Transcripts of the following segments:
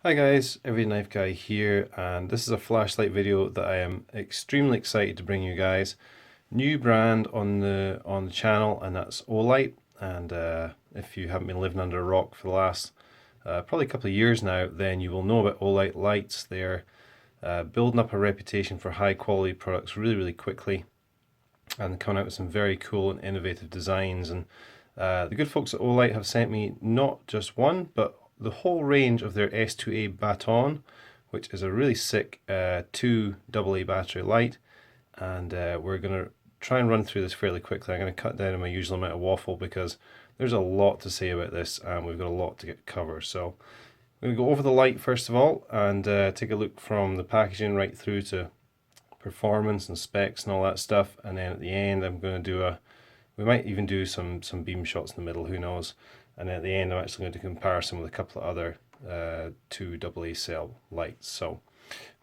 Hi guys, Every Knife Guy here, and this is a flashlight video that I am extremely excited to bring you guys. New brand on the channel, and that's Olight. And if you haven't been living under a rock for the last probably a couple of years now, then you will know about Olight lights. They're building up a reputation for high quality products really quickly, and coming out with some very cool and innovative designs. And the good folks at Olight have sent me not just one, but the whole range of their S2A Baton, which is a really sick 2 AA battery light. And we're going to try and run through this fairly quickly. I'm going to cut down on my usual amount of waffle because there's a lot to say about this and we've got a lot to get covered. So I'm going to go over the light first of all and take a look from the packaging right through to performance and specs and all that stuff. And then at the end I'm going to do we might even do some beam shots in the middle, who knows. And then at the end I'm actually going to compare some with a couple of other 2 AA cell lights. So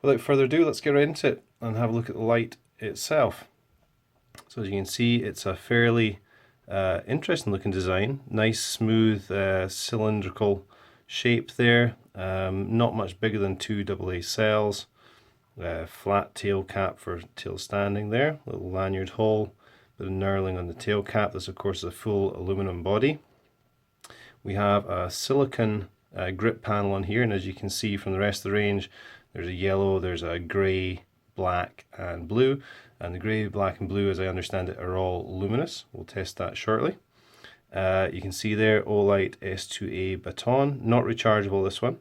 without further ado, let's get right into it and have a look at the light itself. So as you can see, it's a fairly interesting looking design. Nice smooth cylindrical shape there. Not much bigger than 2 AA cells. Flat tail cap for tail standing there. Little lanyard hole. Bit of knurling on the tail cap. This of course is a full aluminum body. We have a silicon grip panel on here, and as you can see from the rest of the range, there's a yellow, there's a grey, black and blue, and the grey, black and blue, as I understand it, are all luminous. We'll test that shortly. You can see there Olight S2A Baton, not rechargeable this one.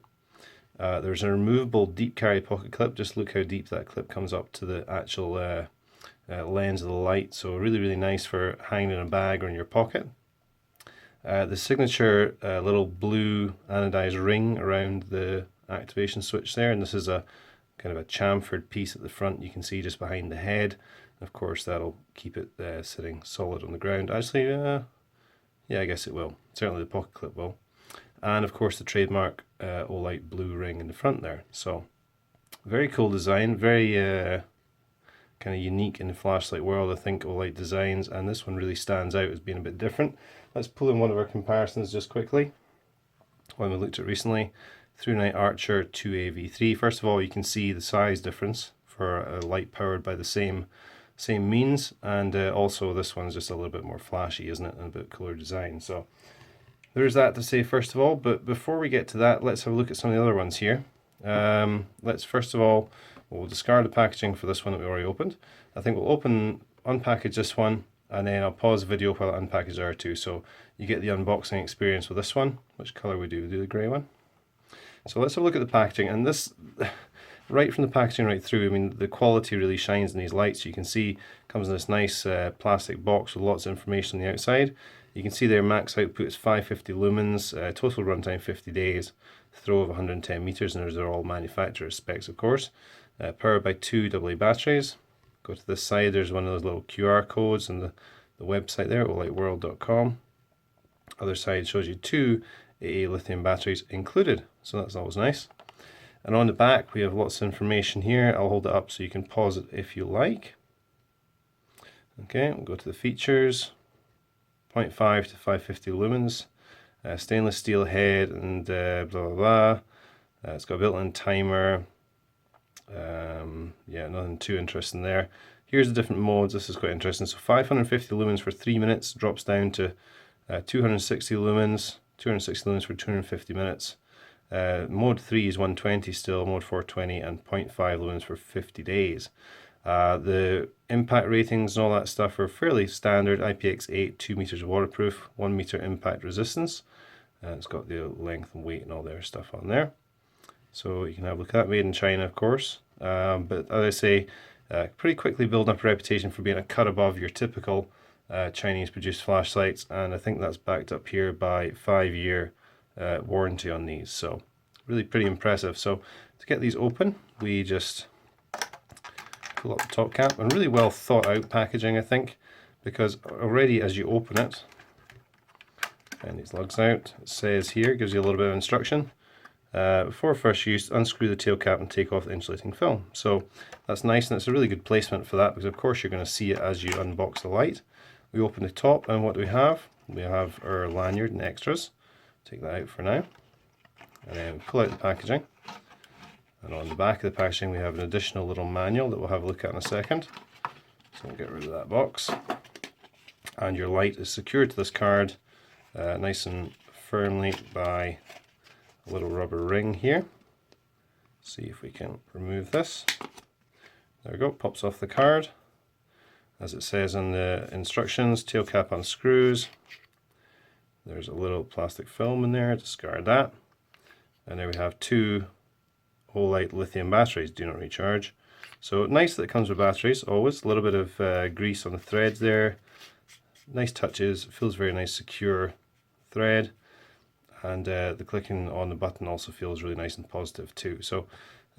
There's a removable deep carry pocket clip. Just look how deep that clip comes up to the actual lens of the light, so really nice for hanging in a bag or in your pocket. The signature little blue anodized ring around the activation switch there, and this is a kind of a chamfered piece at the front. You can see just behind the head. Of course that'll keep it sitting solid on the ground. Actually, yeah, I guess it will. Certainly the pocket clip will. And of course the trademark Olight blue ring in the front there. So very cool design, very kind of unique in the flashlight world, I think, Olight designs, and this one really stands out as being a bit different. Let's pull in one of our comparisons just quickly. One we looked at recently, Through Night Archer 2A V3. First of all, you can see the size difference for a light powered by the same means, and also this one's just a little bit more flashy, isn't it, and a bit cooler design. So there's that to say first of all, but before we get to that, let's have a look at some of the other ones here. Let's first of all, we'll discard the packaging for this one that we already opened. I think we'll unpackage this one, and then I'll pause the video while I unpackage the other two, so you get the unboxing experience with this one. Which colour we do? We do the grey one. So let's have a look at the packaging, and this, right from the packaging right through, I mean, the quality really shines in these lights. You can see it comes in this nice plastic box with lots of information on the outside. You can see their max output is 550 lumens, total runtime 50 days, throw of 110 meters, and those are all manufacturer's specs, of course. Powered by 2 AA batteries. Go to this side, there's one of those little QR codes and the website there, olightworld.com. Other side shows you 2 AA lithium batteries included, so that's always nice. And on the back we have lots of information here. I'll hold it up so you can pause it if you like. Okay, we'll go to the features. 0.5 to 550 lumens, stainless steel head, and blah. It's got a built-in timer. Yeah, nothing too interesting there. Here's the different modes. This is quite interesting. So 550 lumens for 3 minutes, drops down to 260 lumens for 250 minutes. Mode 3 is 120 still, mode 4 20, and 0.5 lumens for 50 days. The impact ratings and all that stuff are fairly standard. IPX8, 2 meters waterproof, 1 meter impact resistance. And it's got the length and weight and all their stuff on there. So you can have a look at that, made in China, of course. But as I say, pretty quickly building up a reputation for being a cut above your typical Chinese produced flashlights, and I think that's backed up here by 5-year warranty on these. So really pretty impressive. So to get these open, we just pull up the top cap, and really well thought out packaging, I think, because already as you open it, and these lugs out, it says here, gives you a little bit of instruction. Before first use, unscrew the tail cap and take off the insulating film. So that's nice, and it's a really good placement for that, because of course you're going to see it as you unbox the light. We open the top, and what do we have? We have our lanyard and extras. Take that out for now, and then pull out the packaging. And on the back of the packaging we have an additional little manual that we'll have a look at in a second. So we'll get rid of that box. And your light is secured to this card nice and firmly by a little rubber ring here. See if we can remove this. There we go, pops off the card. As it says in the instructions, tail cap unscrews. There's a little plastic film in there, discard that. And there we have two Olight lithium batteries, do not recharge. So nice that it comes with batteries, always. A little bit of grease on the threads there. Nice touches, feels very nice, secure thread. And the clicking on the button also feels really nice and positive too. So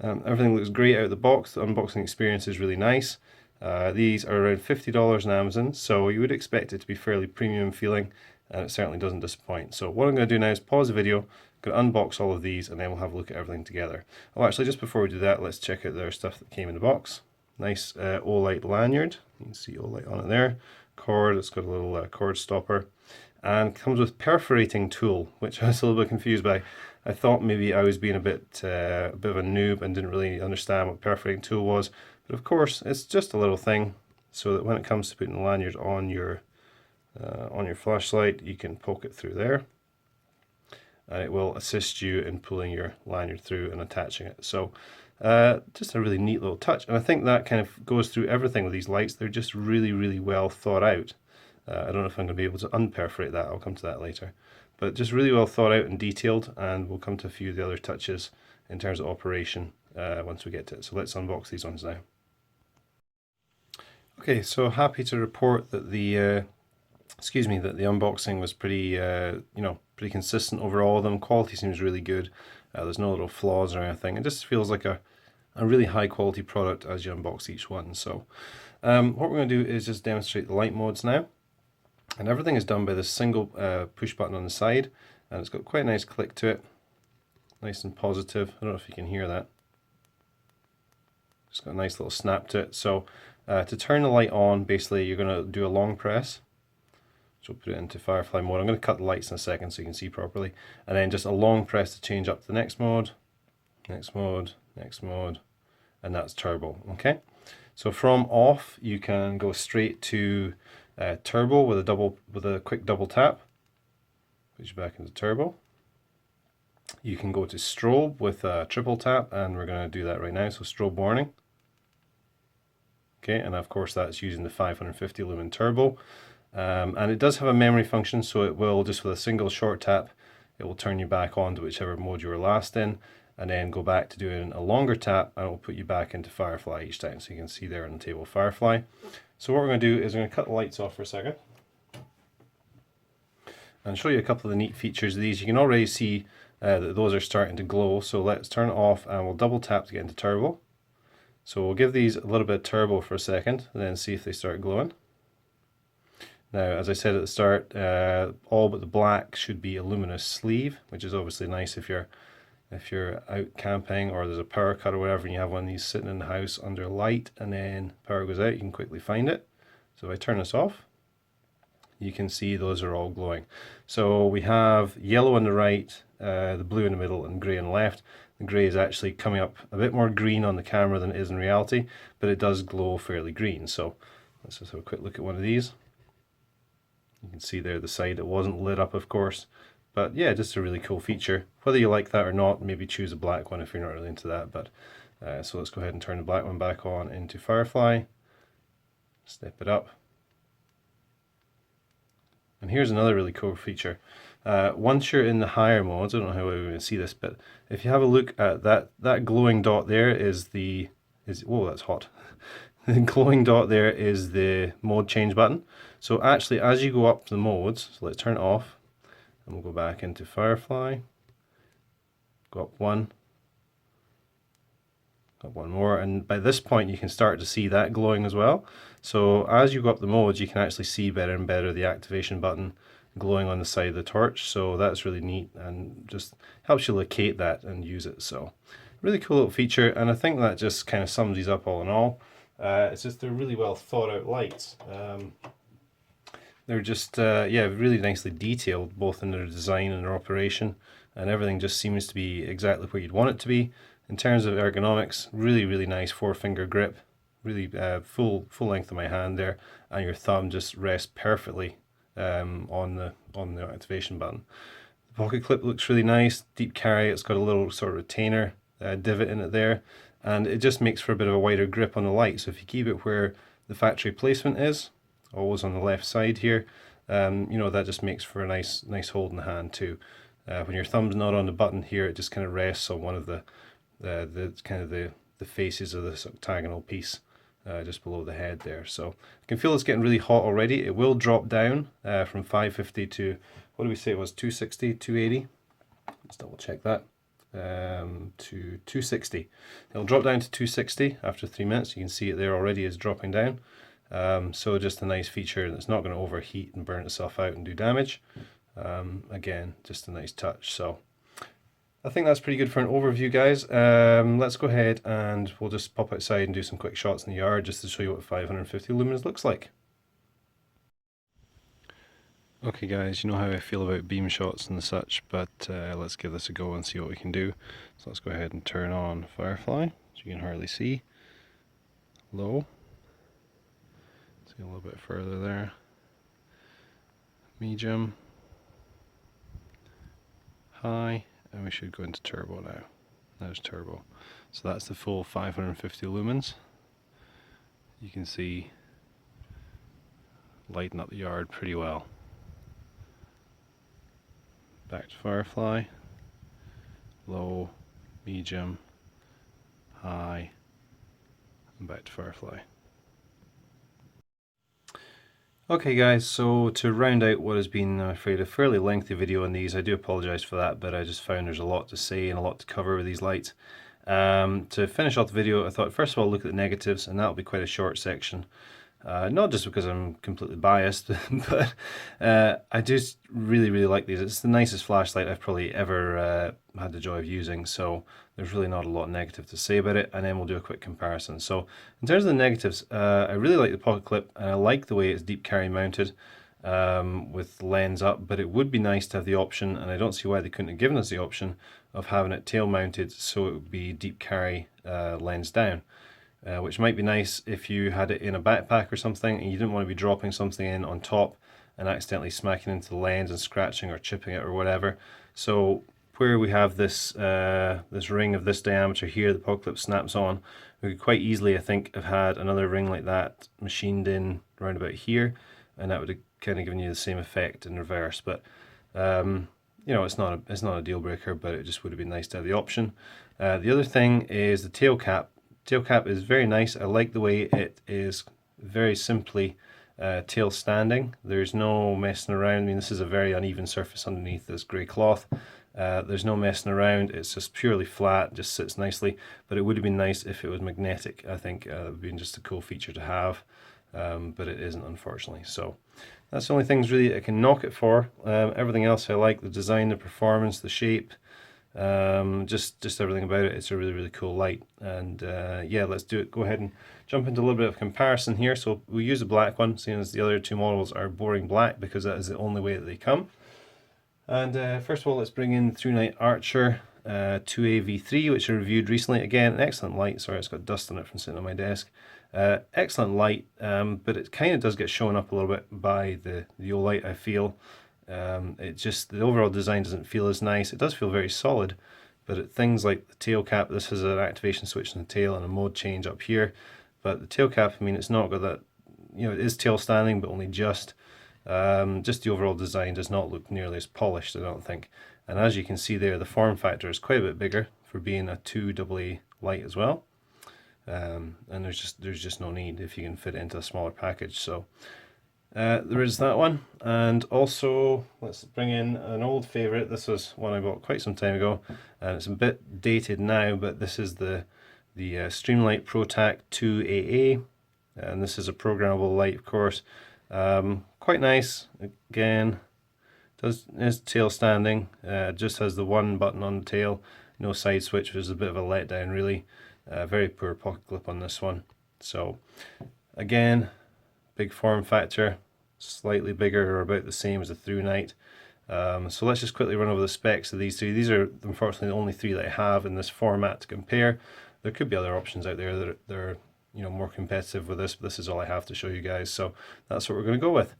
everything looks great out of the box. The unboxing experience is really nice. These are around $50 on Amazon, so you would expect it to be fairly premium feeling, and it certainly doesn't disappoint. So what I'm going to do now is pause the video, going to unbox all of these, and then we'll have a look at everything together. Oh, actually, just before we do that, let's check out their stuff that came in the box. Nice Olight lanyard. You can see Olight on it there. Cord, it's got a little cord stopper. And comes with perforating tool, which I was a little bit confused by. I thought maybe I was being a bit of a noob and didn't really understand what perforating tool was. But of course, it's just a little thing so that when it comes to putting the lanyard on your flashlight, you can poke it through there. And it will assist you in pulling your lanyard through and attaching it. So just a really neat little touch. And I think that kind of goes through everything with these lights. They're just really, really well thought out. I don't know if I'm going to be able to unperforate that, I'll come to that later. But just really well thought out and detailed, and we'll come to a few of the other touches in terms of operation once we get to it. So let's unbox these ones now. Okay, so happy to report that the unboxing was pretty pretty consistent over all of them. Quality seems really good. There's no little flaws or anything. It just feels like a really high quality product as you unbox each one. So what we're going to do is just demonstrate the light modes now. And everything is done by this single push button on the side, and it's got quite a nice click to it. Nice and positive. I don't know if you can hear that. It's got a nice little snap to it. So to turn the light on, basically you're going to do a long press. So we'll put it into Firefly mode. I'm going to cut the lights in a second so you can see properly. And then just a long press to change up to the next mode, next mode, next mode, and that's turbo. Okay. So from off, you can go straight to turbo with a quick double tap. Push you back into turbo. You can go to strobe with a triple tap, and we're going to do that right now. So strobe warning. Okay, and of course that's using the 550 lumen turbo. And it does have a memory function, so it will, just with a single short tap, it will turn you back on to whichever mode you were last in, and then go back to doing a longer tap, and it will put you back into Firefly each time. So you can see there on the table Firefly. So what we're going to do is we're going to cut the lights off for a second and show you a couple of the neat features of these. You can already see that those are starting to glow, so let's turn it off and we'll double tap to get into turbo. So we'll give these a little bit of turbo for a second and then see if they start glowing. Now, as I said at the start, all but the black should be a luminous sleeve, which is obviously nice if you're out camping or there's a power cut or whatever and you have one of these sitting in the house under light and then power goes out, you can quickly find it. So if I turn this off, you can see those are all glowing. So we have yellow on the right, the blue in the middle, and grey on the left. The grey is actually coming up a bit more green on the camera than it is in reality, but it does glow fairly green. So let's just have a quick look at one of these. You can see there the side, it wasn't lit up of course, but yeah, just a really cool feature. Whether you like that or not, maybe choose a black one if you're not really into that. But so let's go ahead and turn the black one back on into Firefly, step it up. And here's another really cool feature. Once you're in the higher modes, I don't know how we're going to see this, but if you have a look at that glowing dot there whoa, that's hot. The glowing dot there is the mode change button. So actually, as you go up the modes, so let's turn it off, and we'll go back into Firefly. Go up one more, and by this point you can start to see that glowing as well. So as you go up the modes, you can actually see better and better the activation button glowing on the side of the torch. So that's really neat and just helps you locate that and use it. So really cool little feature, and I think that just kind of sums these up all in all. It's just they're really well thought out lights. They're just yeah, really nicely detailed both in their design and their operation, and everything just seems to be exactly where you'd want it to be in terms of ergonomics, really nice 4-finger grip, really full length of my hand there, and your thumb just rests perfectly on the activation button. The pocket clip looks really nice, deep carry. It's got a little sort of retainer divot in it there, and it just makes for a bit of a wider grip on the light. So if you keep it where the factory placement is, always on the left side here, you know, that just makes for a nice hold in the hand too. When your thumb's not on the button here, it just kind of rests on one of the faces of this octagonal piece just below the head there. So I can feel it's getting really hot already. It will drop down from 550 to, what do we say it was, 260, 280? Let's double check that. To 260. It'll drop down to 260 after 3 minutes. You can see it there already is dropping down. So just a nice feature that's not going to overheat and burn itself out and do damage. Again, just a nice touch. So I think that's pretty good for an overview, guys. Let's go ahead and we'll just pop outside and do some quick shots in the yard just to show you what 550 lumens looks like. Okay guys, you know how I feel about beam shots and such, but let's give this a go and see what we can do. So let's go ahead and turn on Firefly, so you can hardly see. Low. See a little bit further there. Medium. High. And we should go into turbo now. There's turbo. So that's the full 550 lumens. You can see lighting up the yard pretty well. Back to Firefly. Low, medium, high, and back to Firefly. Okay guys, so to round out what has been, I'm afraid, a fairly lengthy video on these, I do apologise for that, but I just found there's a lot to say and a lot to cover with these lights. To finish off the video, I thought first of all look at the negatives, and that'll be quite a short section. Not just because I'm completely biased, but I just really like these. It's the nicest flashlight I've probably ever had the joy of using, so there's really not a lot negative to say about it, and then we'll do a quick comparison. So in terms of the negatives, I really like the pocket clip, and I like the way it's deep carry mounted with lens up, but it would be nice to have the option, and I don't see why they couldn't have given us the option of having it tail mounted so it would be deep carry lens down. Which might be nice if you had it in a backpack or something and you didn't want to be dropping something in on top and accidentally smacking into the lens and scratching or chipping it or whatever. So where we have this this ring of this diameter here, the pocket clip snaps on, we could quite easily, I think, have had another ring like that machined in around about here, and that would have kind of given you the same effect in reverse. But you know, it's not a deal breaker, but it just would have been nice to have the option. The other thing is the tail cap. Tail cap is very nice. I like the way it is very simply tail standing. There's no messing around. I mean, this is a very uneven surface underneath this grey cloth. There's no messing around. It's just purely flat, just sits nicely. But it would have been nice if it was magnetic. I think that would have been just a cool feature to have, but it isn't, unfortunately. So that's the only things really I can knock it for. Everything else I like: the design, the performance, the shape. Just everything about it. It's a really cool light, and yeah, let's do it. Go ahead and jump into a little bit of comparison here. So we use a black one, seeing as the other two models are boring black because that is the only way that they come. And first of all, let's bring in the TrueNight Archer 2A V3, which I reviewed recently. Again, an excellent light. Sorry, it's got dust on it from sitting on my desk. Excellent light, but it kind of does get shown up a little bit by the Olight, I feel. It just, the overall design doesn't feel as nice. It does feel very solid, but things like the tail cap, this has an activation switch in the tail and a mode change up here. But the tail cap, I mean, it's not got that, you know, it is tail standing, but only just. Just the overall design does not look nearly as polished, I don't think. And as you can see there, the form factor is quite a bit bigger for being a 2AA light as well. And there's just no need if you can fit it into a smaller package. So there is that one. And also let's bring in an old favorite. This was one I bought quite some time ago, and it's a bit dated now, but this is the Streamlight ProTac 2AA, and this is a programmable light, of course. Quite nice. Again, is tail standing. Just has the one button on the tail, no side switch, which is a bit of a letdown really. Very poor pocket clip on this one. So again, big form factor, slightly bigger or about the same as a TrueNight. So let's just quickly run over the specs of these three. These are unfortunately the only three that I have in this format to compare. There could be other options out there that are more competitive with this, but this is all I have to show you guys, so that's what we're going to go with.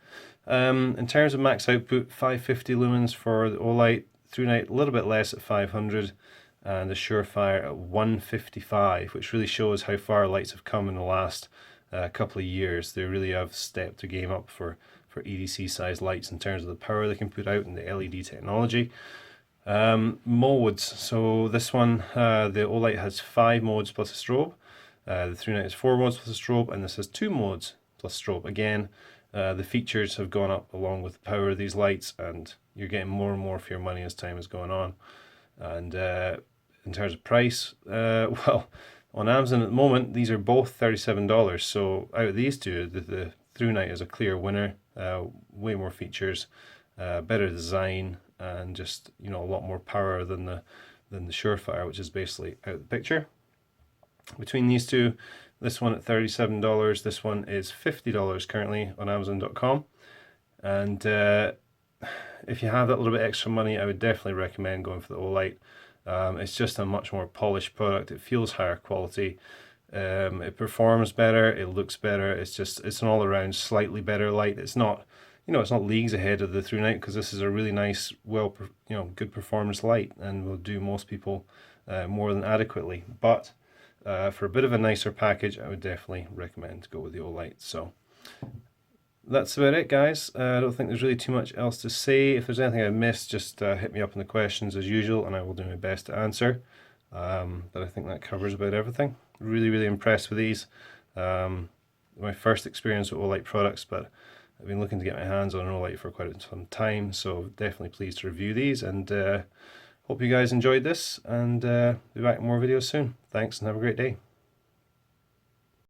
In terms of max output, 550 lumens for the Olight, through night a little bit less at 500, and the Surefire at 155, which really shows how far lights have come in the last couple of years. They really have stepped the game up for EDC size lights in terms of the power they can put out and the LED technology. Modes, so this one, the Olight has 5 modes plus a strobe. The through night is 4 modes plus a strobe, and this has 2 modes plus strobe. Again, the features have gone up along with the power of these lights, and you're getting more and more for your money as time is going on. And in terms of price, well, on Amazon at the moment, these are both $37. So out of these two, the through night is a clear winner. Way more features, better design, and just a lot more power than the Surefire, which is basically out of the picture. Between these two, this one at $37, this one is $50 currently on Amazon.com. And if you have that little bit extra money, I would definitely recommend going for the Olight. It's just a much more polished product. It feels higher quality. It performs better. It looks better. It's an all-around slightly better light. It's not, it's not leagues ahead of the through night, because this is a really nice, good performance light, and will do most people more than adequately. But for a bit of a nicer package, I would definitely recommend to go with the Olight. So that's about it, guys. I don't think there's really too much else to say. If there's anything I missed, just hit me up in the questions as usual, and I will do my best to answer. But I think that covers about everything. Really, really impressed with these. My first experience with Olight products, but I've been looking to get my hands on an Olight for quite some time, so definitely pleased to review these, and hope you guys enjoyed this, and be back with more videos soon. Thanks, and have a great day.